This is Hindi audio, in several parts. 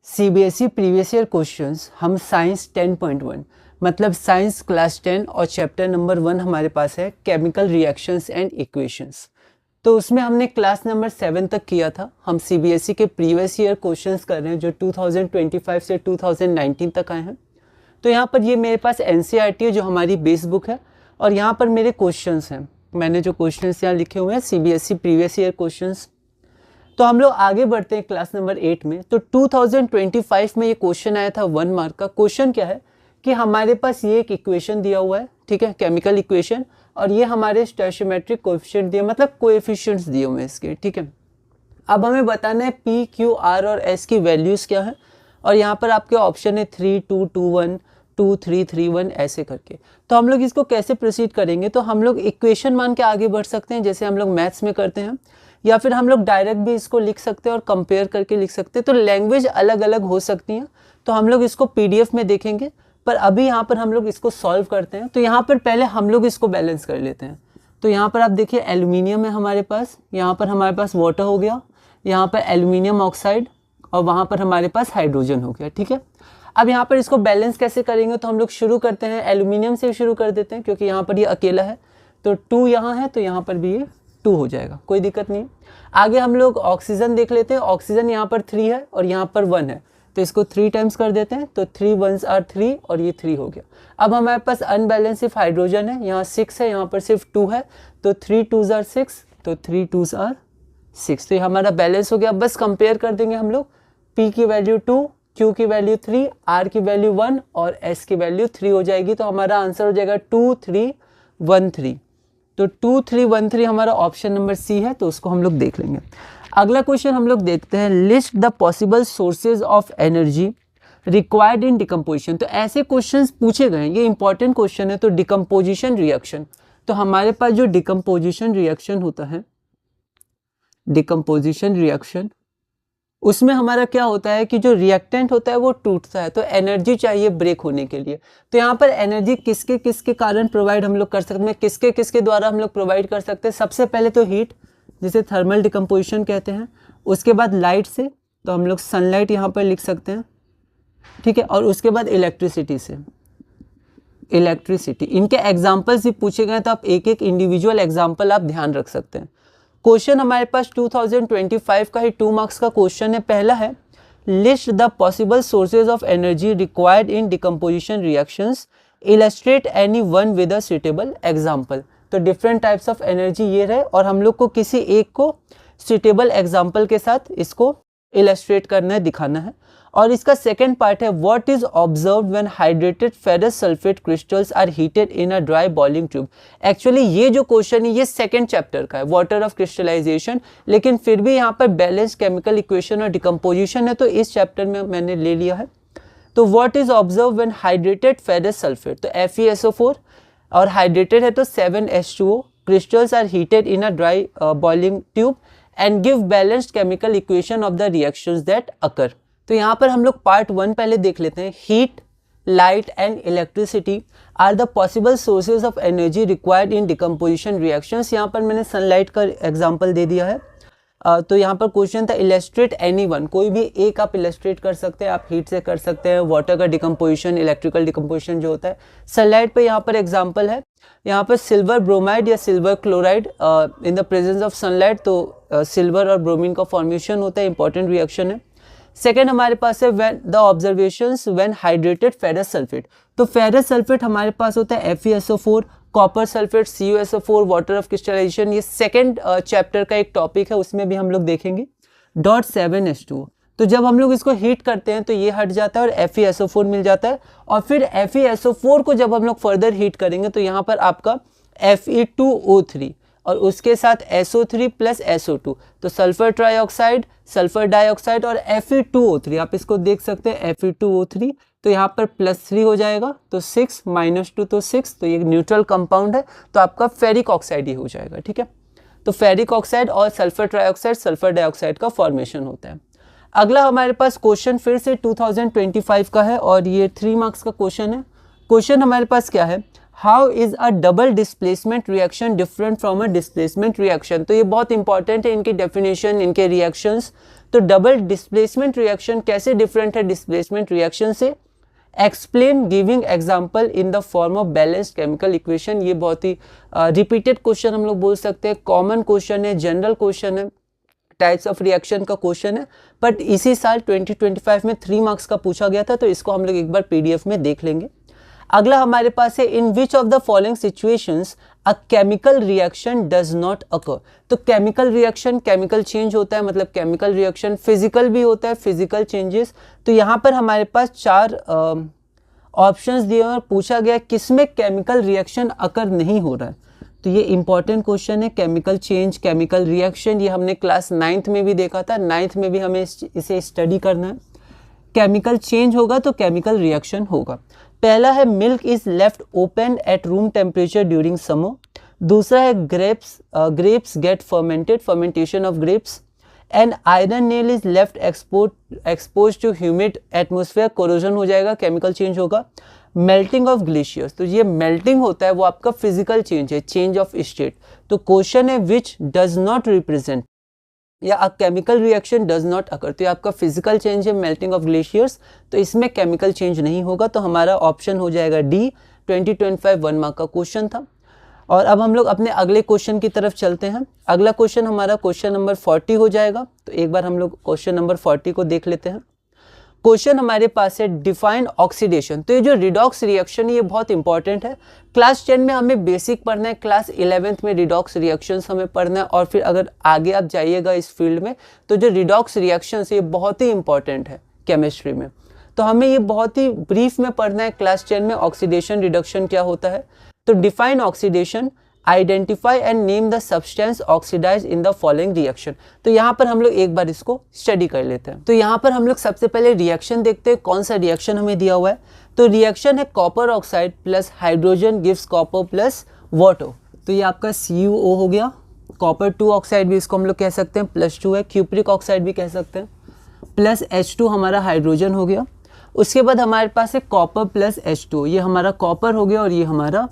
सीबीएसई प्रीवियस ईयर क्वेश्चंस हम साइंस 10.1 मतलब साइंस क्लास 10 और चैप्टर नंबर 1 हमारे पास है केमिकल रिएक्शंस एंड इक्वेशंस। तो उसमें हमने क्लास नंबर 7 तक किया था। हम सीबीएसई के प्रीवियस ईयर क्वेश्चंस कर रहे हैं जो 2025 से 2019 तक आए हैं। तो यहाँ पर ये मेरे पास एनसीईआरटी है जो हमारी बेस बुक है और यहाँ पर मेरे क्वेश्चंस हैं। मैंने जो क्वेश्चंस यहाँ लिखे हुए हैं सीबीएसई प्रीवियस ईयर क्वेश्चंस। तो हम लोग आगे बढ़ते हैं क्लास नंबर 8 में। तो 2025 में ये क्वेश्चन आया था 1 मार्क का। क्वेश्चन क्या है कि हमारे पास ये एक इक्वेशन दिया हुआ है, ठीक है, केमिकल इक्वेशन, और ये हमारे स्टोइचियोमेट्रिक कोएफिशिएंट दिए, मतलब कोएफिशिएंट्स दिए हुए हैं इसके, ठीक है। अब हमें बताना है पी, क्यू, आर और एस की वैल्यूज़ क्या है। और यहाँ पर आपके ऑप्शन है 3, 2, 2, 1, 2, 3, 3, 1 ऐसे करके। तो हम लोग इसको कैसे प्रोसीड करेंगे, तो हम लोग इक्वेशन मान के आगे बढ़ सकते हैं जैसे हम लोग मैथ्स में करते हैं, या फिर हम लोग डायरेक्ट भी इसको लिख सकते हैं और कंपेयर करके लिख सकते हैं। तो लैंग्वेज अलग अलग हो सकती हैं, तो हम लोग इसको पीडीएफ में देखेंगे, पर अभी यहाँ पर हम लोग इसको सॉल्व करते हैं। तो यहाँ पर पहले हम लोग इसको बैलेंस कर लेते हैं। तो यहाँ पर आप देखिए एल्यूमिनियम है हमारे पास, यहाँ पर हमारे पास वाटर हो गया, यहाँ पर एल्यूमिनियम ऑक्साइड, और वहाँ पर हमारे पास हाइड्रोजन हो गया, ठीक है। अब यहाँ पर इसको बैलेंस कैसे करेंगे, तो हम लोग शुरू करते हैं एल्यूमिनियम से शुरू कर देते हैं क्योंकि यहाँ पर ये अकेला है। तो 2 यहाँ है तो यहाँ पर भी ये 2 हो जाएगा, कोई दिक्कत नहीं। आगे हम लोग ऑक्सीजन देख लेते हैं। ऑक्सीजन यहाँ पर 3 है और यहाँ पर 1 है, तो इसको 3 टाइम्स कर देते हैं। तो 3 1s are 3 और ये 3 हो गया। अब हमारे पास अनबैलेंस सिर्फ हाइड्रोजन है, यहाँ 6 है, यहाँ पर सिर्फ 2 है, तो 3 2s are 6, तो 3 2s are 6। तो ये हमारा बैलेंस हो गया। बस कंपेयर कर देंगे हम लोग, P की वैल्यू 2, Q की वैल्यू 3, R की वैल्यू 1 और S की वैल्यू 3 हो जाएगी। तो हमारा आंसर हो जाएगा 2 3 1 3। तो 2 3 1 3 हमारा ऑप्शन नंबर सी है, तो उसको हम लोग देख लेंगे। अगला क्वेश्चन हम लोग देखते हैं, list the possible sources of energy required in decomposition. तो ऐसे क्वेश्चंस पूछे गए हैं, ये इंपॉर्टेंट क्वेश्चन है। तो डिकम्पोजिशन रिएक्शन, तो हमारे पास जो डिकम्पोजिशन रिएक्शन होता है, डिकम्पोजिशन रिएक्शन, उसमें हमारा क्या होता है कि जो रिएक्टेंट होता है वो टूटता है, तो एनर्जी चाहिए ब्रेक होने के लिए। तो यहाँ पर एनर्जी किसके किसके कारण प्रोवाइड हम लोग कर सकते हैं, किसके किसके द्वारा हम लोग प्रोवाइड कर सकते हैं। सबसे पहले तो हीट, जिसे थर्मल डिकम्पोजिशन कहते हैं। उसके बाद लाइट से, तो हम लोग सनलाइट यहाँ पर लिख सकते हैं, ठीक है। और उसके बाद इलेक्ट्रिसिटी से, इलेक्ट्रिसिटी। इनके एग्जाम्पल्स भी पूछे गए तो आप एक एक इंडिविजुअल एग्जाम्पल आप ध्यान रख सकते हैं। क्वेश्चन हमारे पास 2025 का ही 2 मार्क्स का क्वेश्चन है। पहला है, list the possible sources of energy required in decomposition reactions, illustrate any one with a suitable example. तो डिफरेंट टाइप्स ऑफ एनर्जी ये रहे और हम लोग को किसी एक को सुटेबल एग्जाम्पल के साथ इसको इलस्ट्रेट करना है, दिखाना है। और इसका सेकेंड पार्ट है, what is observed when hydrated ferrous sulphate crystals are heated in a dry boiling tube. Actually ये जो क्वेश्चन है ये सेकेंड चैप्टर का है, वाटर ऑफ क्रिस्टलाइजेशन, लेकिन फिर भी यहाँ पर बैलेंस केमिकल इक्वेशन और डिकम्पोजिशन है, तो इस चैप्टर में मैंने ले लिया है। तो what is observe when hydrated ferrous sulphate, तो FeSO4, और हाइड्रेटेड है तो 7H2O, crystals are heated in a dry boiling tube and give balanced chemical equation of the reactions that occur. तो यहाँ पर हम लोग पार्ट 1 पहले देख लेते हैं। Heat, light and electricity are the possible sources of energy required in decomposition reactions. यहाँ पर मैंने सनलाइट का एग्जांपल दे दिया है। तो यहाँ पर क्वेश्चन था, इलेस्ट्रेट एनी वन, कोई भी एक आप इलेस्ट्रेट कर सकते हैं। आप हीट से कर सकते हैं, वाटर का डिकम्पोजिशन, इलेक्ट्रिकल डिकम्पोजिशन जो होता है। सनलाइट पे यहाँ पर एग्जांपल है, यहाँ पर सिल्वर ब्रोमाइड या silver chloride in the presence of sunlight, तो सिल्वर और ब्रोमीन का फॉर्मेशन होता है, इंपॉर्टेंट रिएक्शन है। सेकेंड हमारे पास है when the observations when hydrated ferrous sulphate. तो फेरस सल्फेट हमारे पास होता है FeSO4, copper sulphate CuSO4, water of crystallisation, ये सेकेंड चैप्टर का एक टॉपिक है, उसमें भी हम लोग देखेंगे। डॉट 7H2O, तो जब हम लोग इसको हीट करते हैं तो ये हट जाता है और FeSO4 मिल जाता है। और फिर FeSO4 को जब हम लोग फर्दर हीट करेंगे तो यहाँ पर आपका Fe2O3 और उसके साथ SO3 प्लस SO2, तो सल्फर ट्राइऑक्साइड, सल्फर डाइऑक्साइड और Fe2O3, आप इसको देख सकते हैं Fe2O3, तो यहाँ पर +3 हो जाएगा, तो 6 -2 तो 6, तो ये न्यूट्रल कंपाउंड है, तो आपका फेरिक ऑक्साइड ही हो जाएगा, ठीक है। तो फेरिक ऑक्साइड और सल्फर ट्राइऑक्साइड, सल्फर डाइऑक्साइड का फॉर्मेशन होता है। अगला हमारे पास क्वेश्चन फिर से 2025 का है और ये 3 मार्क्स का क्वेश्चन है। क्वेश्चन हमारे पास क्या है, how is a double displacement reaction different from a displacement reaction. तो ये बहुत इंपॉर्टेंट है, इनकी डेफिनेशन, इनके रिएक्शंस। तो डबल डिस्प्लेसमेंट रिएक्शन कैसे डिफरेंट है डिस्प्लेसमेंट रिएक्शन से, explain giving example in the form of balanced chemical equation. ये बहुत ही रिपीटेड क्वेश्चन हम लोग बोल सकते हैं, कॉमन क्वेश्चन है, जनरल क्वेश्चन है, टाइप्स ऑफ रिएक्शन का क्वेश्चन है, बट इसी साल 2025 में 3 मार्क्स का पूछा गया था, तो इसको हम लोग एक बार पीडीएफ में देख लेंगे। अगला हमारे पास है in which of the following situations a chemical reaction does not occur. तो केमिकल रिएक्शन, केमिकल चेंज होता है, मतलब केमिकल रिएक्शन फिजिकल भी होता है, फिजिकल चेंजेस। तो यहाँ पर हमारे पास 4 ऑप्शंस दिए और पूछा गया किसमें केमिकल रिएक्शन अकर नहीं हो रहा है। तो ये इंपॉर्टेंट क्वेश्चन है, केमिकल चेंज, केमिकल रिएक्शन, ये हमने क्लास 9th में भी देखा था, 9th में भी हमें इसे स्टडी करना है। केमिकल चेंज होगा तो केमिकल रिएक्शन होगा। पहला है milk is left open at room temperature during summer. दूसरा है grapes get fermented, fermentation of grapes. And iron nail is left expose to humid atmosphere, corrosion हो जाएगा, केमिकल चेंज होगा। मेल्टिंग ऑफ ग्लेशियर्स, तो ये मेल्टिंग होता है वो आपका फिजिकल चेंज है, चेंज ऑफ स्टेट। तो क्वेश्चन है विच डज नॉट रिप्रेजेंट या a chemical reaction does not occur. तो ये आपका फिजिकल चेंज है, मेल्टिंग ऑफ ग्लेशियर्स, तो इसमें केमिकल चेंज नहीं होगा। तो हमारा ऑप्शन हो जाएगा डी। 2025 1 मार्क का क्वेश्चन था। और अब हम लोग अपने अगले क्वेश्चन की तरफ चलते हैं। अगला क्वेश्चन हमारा क्वेश्चन नंबर 40 हो जाएगा। तो एक बार हम लोग क्वेश्चन नंबर 40 को देख लेते हैं। क्वेश्चन हमारे पास है डिफाइन ऑक्सीडेशन। तो ये जो रिडॉक्स रिएक्शन है ये बहुत इंपॉर्टेंट है। क्लास 10 में हमें बेसिक पढ़ना है, क्लास 11th में रिडॉक्स रिएक्शंस हमें पढ़ना है, और फिर अगर आगे आप जाइएगा इस फील्ड में तो जो रिडॉक्स रिएक्शंस है ये बहुत ही इंपॉर्टेंट है केमिस्ट्री में। तो हमें ये बहुत ही ब्रीफ में पढ़ना है क्लास 10 में, ऑक्सीडेशन रिडक्शन क्या होता है। तो define oxidation, identify and name the substance oxidise in the following reaction. तो यहाँ पर हम लोग एक बार इसको स्टडी कर लेते हैं। तो यहाँ पर हम लोग सबसे पहले रिएक्शन देखते हैं, कौन सा रिएक्शन हमें दिया हुआ है। तो रिएक्शन है copper oxide plus hydrogen gives copper plus water. तो ये आपका CuO हो गया। कॉपर 2 ऑक्साइड भी इसको हम लोग कह सकते हैं, +2 है। क्यूप्रिक ऑक्साइड भी कह सकते हैं, प्लस H2 हमारा हाइड्रोजन हो गया। उसके बाद हमारे पास है कॉपर प्लस H2, ये हमारा कॉपर हो गया और ये हमारा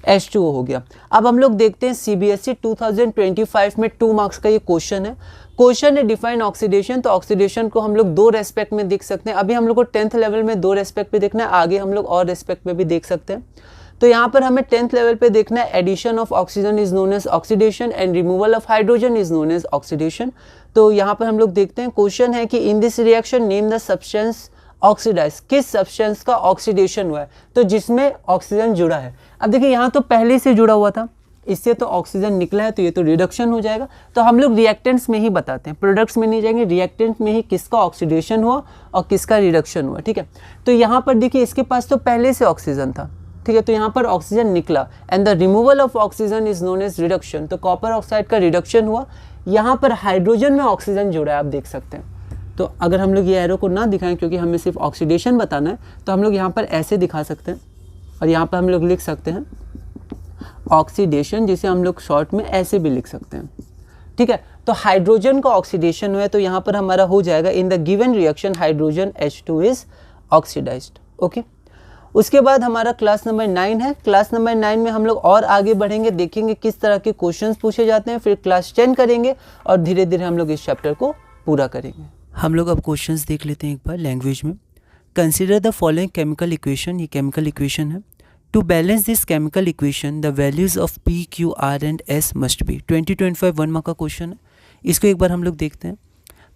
H2O हो गया। अब हम लोग देखते हैं CBSE 2025 में 2 मार्क्स का ये क्वेश्चन है। क्वेश्चन है डिफाइन ऑक्सीडेशन। तो ऑक्सीडेशन को हम लोग 2 रेस्पेक्ट में देख सकते हैं। अभी हम लोग को 10th लेवल में 2 रेस्पेक्ट पे देखना है, आगे हम लोग और रेस्पेक्ट में भी देख सकते हैं। तो यहाँ पर हमें 10th लेवल पे देखना है addition of oxygen is known as oxidation and removal of hydrogen is known as oxidation. तो यहाँ पर हम लोग देखते हैं क्वेश्चन है कि in this reaction name the substance oxidise, किस सब्सटेंस का ऑक्सीडेशन हुआ है, तो जिसमें ऑक्सीजन जुड़ा है। अब देखिए यहाँ तो पहले से जुड़ा हुआ था, इससे तो ऑक्सीजन निकला है, तो ये तो रिडक्शन हो जाएगा। तो हम लोग रिएक्टेंट्स में ही बताते हैं, प्रोडक्ट्स में नहीं जाएंगे, रिएक्टेंट में ही किसका ऑक्सीडेशन हुआ और किसका रिडक्शन हुआ, ठीक है। तो यहाँ पर देखिए इसके पास तो पहले से ऑक्सीजन था, ठीक है, तो यहाँ पर ऑक्सीजन निकला and the removal of oxygen is known as reduction. तो कॉपर ऑक्साइड का रिडक्शन हुआ, यहाँ पर हाइड्रोजन में ऑक्सीजन जुड़ा है, आप देख सकते हैं। तो अगर हम लोग ये एरो को ना दिखाएं क्योंकि हमें सिर्फ ऑक्सीडेशन बताना है, तो हम लोग यहाँ पर ऐसे दिखा सकते हैं और यहाँ पर हम लोग लिख सकते हैं ऑक्सीडेशन, जिसे हम लोग शॉर्ट में ऐसे भी लिख सकते हैं, ठीक है। तो हाइड्रोजन का ऑक्सीडेशन हुआ है, तो यहाँ पर हमारा हो जाएगा in the given reaction hydrogen H2 is oxidised, okay. उसके बाद हमारा क्लास नंबर 9 है। क्लास नंबर 9 में हम लोग और आगे बढ़ेंगे, देखेंगे किस तरह के क्वेश्चंस पूछे जाते हैं, फिर क्लास 10 करेंगे और धीरे धीरे हम लोग इस चैप्टर को पूरा करेंगे। हम लोग अब क्वेश्चंस देख लेते हैं एक बार लैंग्वेज में। Consider the following chemical equation, ये केमिकल इक्वेशन है। To balance this chemical equation the values of P, Q, R and S must be. 2025 1 mark का क्वेश्चन है, इसको एक बार हम लोग देखते हैं।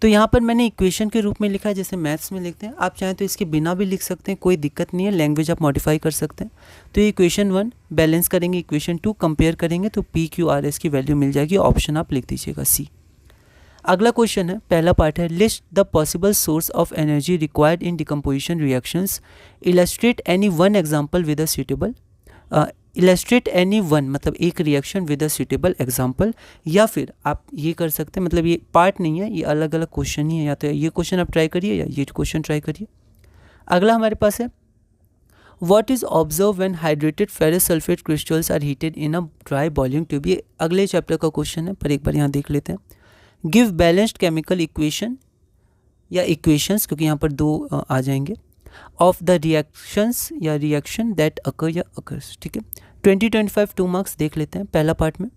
तो यहाँ पर मैंने इक्वेशन के रूप में लिखा है, जैसे मैथ्स में लिखते हैं, आप चाहें तो इसके बिना भी लिख सकते हैं, कोई दिक्कत नहीं है, लैंग्वेज आप मॉडिफाई कर सकते हैं। तो ये इक्वेशन 1 बैलेंस करेंगे, इक्वेशन 2 कंपेयर करेंगे, तो P, Q, R, S की वैल्यू मिल जाएगी। ऑप्शन आप लिख दीजिएगा C। अगला क्वेश्चन है, पहला पार्ट है list the possible source of energy required in decomposition reactions, illustrate any one example with a suitable, illustrate any one मतलब एक reaction with a suitable example, या फिर आप ये कर सकते हैं, मतलब ये पार्ट नहीं है, ये अलग अलग क्वेश्चन ही है, या तो ये क्वेश्चन आप ट्राई करिए या ये क्वेश्चन ट्राई करिए। अगला हमारे पास है what is observe when hydrated ferrous sulphate crystals are heated in a dry boiling tube. ये अगले चैप्टर का क्वेश्चन है, पर एक बार यहाँ देख लेते हैं। गिव बैलेंस्ड केमिकल इक्वेशन या इक्वेशंस, क्योंकि यहाँ पर 2 आ जाएंगे, ऑफ द रिएक्शंस या रिएक्शन दैट अकर या अकर्स, ठीक है। 2025 2 मार्क्स देख लेते हैं। पहला पार्ट में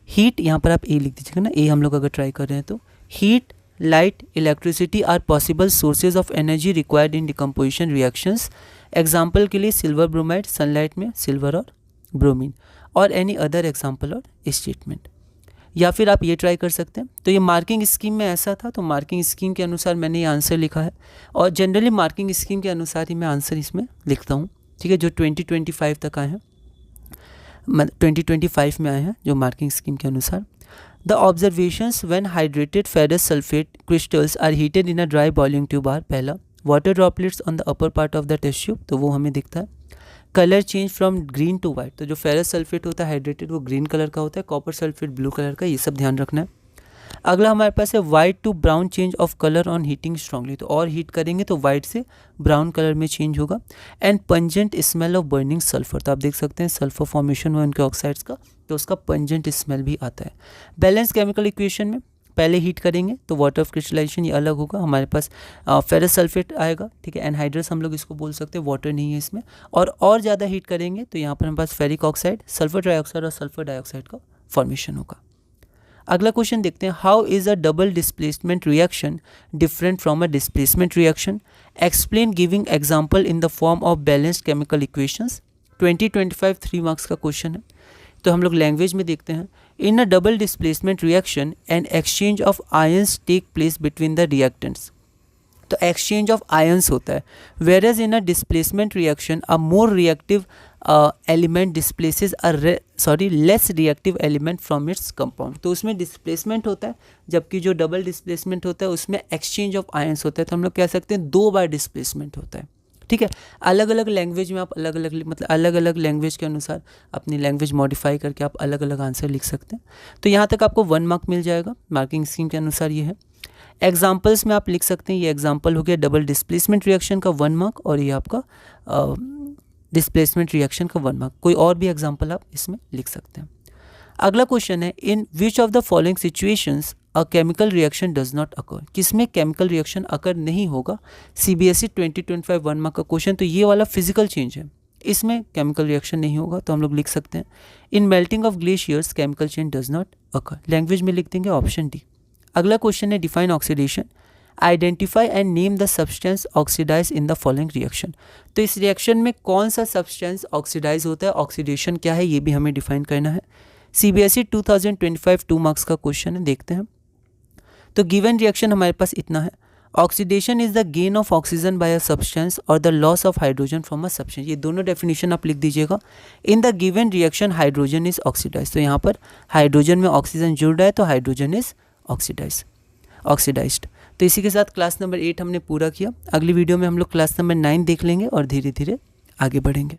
हीट, यहाँ पर आप ए लिख दीजिएगा ना, ए हम लोग अगर ट्राई कर रहे हैं तो heat light, electricity are possible sources of energy required in decomposition reactions. Example के लिए silver bromide, sunlight में silver और bromine, और any other example और statement. या फिर आप ये ट्राई कर सकते हैं। तो ये मार्किंग स्कीम में ऐसा था, तो मार्किंग स्कीम के अनुसार मैंने ये आंसर लिखा है, और जनरली मार्किंग स्कीम के अनुसार ही मैं आंसर इसमें लिखता हूँ, ठीक है, जो 2025 तक आए हैं, 2025 में आए हैं जो मार्किंग स्कीम के अनुसार। The observations when hydrated ferrous sulphate crystals are heated in a dry boiling tube are, पहला water droplets on the upper part of the test tube, तो वो हमें दिखता है। Colour change from green to white, तो जो फेरस सल्फेट होता है हाइड्रेटेड वो ग्रीन कलर का होता है, कॉपर सल्फेट ब्लू कलर का, ये सब ध्यान रखना है। अगला हमारे पास है white to brown change of colour on heating strongly, तो और हीट करेंगे तो वाइट से ब्राउन कलर में चेंज होगा। And pungent smell of burning sulphur, तो आप देख सकते हैं सल्फर फॉर्मेशन हुआ उनके ऑक्साइड्स का, तो उसका पंजेंट स्मेल भी आता है। बैलेंस केमिकल इक्वेशन में पहले हीट करेंगे तो वाटर ऑफ क्रिस्टलाइजेशन ये अलग होगा, हमारे पास फेरस सल्फेट आएगा, ठीक है, एनहाइड्रस हम लोग इसको बोल सकते हैं, वाटर नहीं है इसमें। और ज़्यादा हीट करेंगे तो यहाँ पर हमारे पास फेरिक ऑक्साइड, सल्फर डाइऑक्साइड और सल्फर डाइऑक्साइड का फॉर्मेशन होगा। अगला क्वेश्चन देखते हैं, how is a double displacement reaction different from a displacement reaction, explain giving example in the form of balanced chemical equations. 2025 3 marks का क्वेश्चन है, तो हम लोग लैंग्वेज में देखते हैं। In a double displacement reaction an exchange of ions take place between the reactants, तो एक्सचेंज ऑफ आयंस होता है। Whereas in a displacement reaction a more reactive element displaces less reactive element from its compound, तो उसमें डिस्प्लेसमेंट होता है, जबकि जो डबल डिस्प्लेसमेंट होता है उसमें एक्सचेंज ऑफ आयंस होता है, तो हम लोग कह सकते हैं 2 बार डिस्प्लेसमेंट होता है, ठीक है। अलग अलग लैंग्वेज में आप अलग अलग लैंग्वेज के अनुसार अपनी लैंग्वेज मॉडिफाई करके आप अलग अलग आंसर लिख सकते हैं। तो यहाँ तक आपको 1 मार्क मिल जाएगा, मार्किंग स्कीम के अनुसार ये है। एग्जाम्पल्स में आप लिख सकते हैं, ये एग्जाम्पल हो गया डबल डिस्प्लेसमेंट रिएक्शन का 1 मार्क, और ये आपका डिस्प्लेसमेंट रिएक्शन का 1 मार्क। कोई और भी एग्जाम्पल आप इसमें लिख सकते हैं। अगला क्वेश्चन है, in which of the following situations a chemical reaction does not occur, किसमें केमिकल रिएक्शन अकर नहीं होगा। CBSE 2025 1 मार्क का क्वेश्चन, तो ये वाला फिजिकल चेंज है, इसमें केमिकल रिएक्शन नहीं होगा, तो हम लोग लिख सकते हैं in melting of glaciers chemical change does not occur, language में लिख देंगे ऑप्शन डी। अगला क्वेश्चन है, define oxidation, identify and name the substance oxidise in the following reaction, तो इस रिएक्शन में कौन सा सब्सटेंस ऑक्सीडाइज होता है, ऑक्सीडेशन क्या है, ये भी हमें डिफाइन करना है। CBSE 2025 2 मार्क्स का क्वेश्चन है, देखते हैं। तो गिवन रिएक्शन हमारे पास इतना है, oxidation is the gain of oxygen by a substance और the loss of hydrogen from a substance, ये दोनों डेफिनेशन आप लिख दीजिएगा। In the given reaction hydrogen is oxidise, तो यहाँ पर हाइड्रोजन में ऑक्सीजन जुड़ रहा है, तो हाइड्रोजन इज ऑक्सीडाइज्ड। तो इसी के साथ क्लास नंबर 8 हमने पूरा किया। अगली वीडियो में हम लोग क्लास नंबर 9 देख लेंगे और धीरे धीरे आगे बढ़ेंगे।